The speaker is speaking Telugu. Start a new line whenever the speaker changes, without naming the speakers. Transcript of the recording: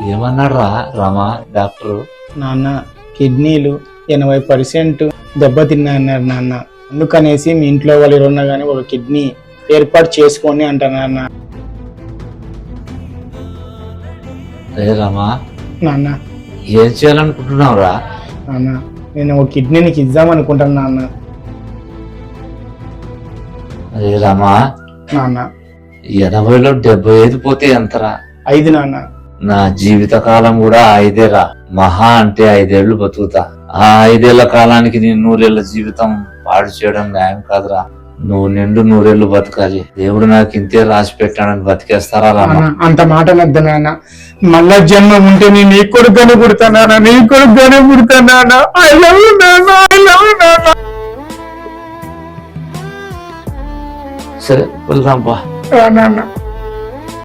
ఏమన్నాడు రా రమా డాక్టరు?
నాన్న కిడ్నీలు 80% దెబ్బతిన్నా అన్నారు నాన్న. అందుకనేసి మీ ఇంట్లో వాళ్ళు ఎవరున్నా కానీ ఒక కిడ్నీ ఏర్పాటు చేసుకోండి అంటారు నాన్న.
అరే రమా,
నాన్న
ఏం చేయాలనుకుంటున్నావు రా?
నాన్న నేను ఒక కిడ్నీ నీకు ఇద్దాం అనుకుంటాను నాన్న.
అరే రమా,
నాన్న
80లో 75 పోతే ఎంతరా?
5 నాన్న.
నా జీవిత కాలం కూడా 5రా. మహా అంటే 5 ఏళ్ళు బతుకుతా. ఆ 5 ఏళ్ల కాలానికి నీ 100 ఏళ్ల జీవితం పాడు చేయడం న్యాయం కాదురా. నువ్వు నిండు 100 ఏళ్ళు బతకాలి. దేవుడు నాకు ఇంతే రాసి పెట్టాడని బతికేస్తారా రామా?
అంత మాట వద్దు నాన్న. మళ్ళా జన్మ ఉంటే నేను నీ కొడుకుగానే పుడతానా, నీ కొడుకుగానే పుడతానా. ఐ లవ్ యు నాన్న, ఐ లవ్ యు నాన్న.
సరే వెళ్దాం బా.
నాన్న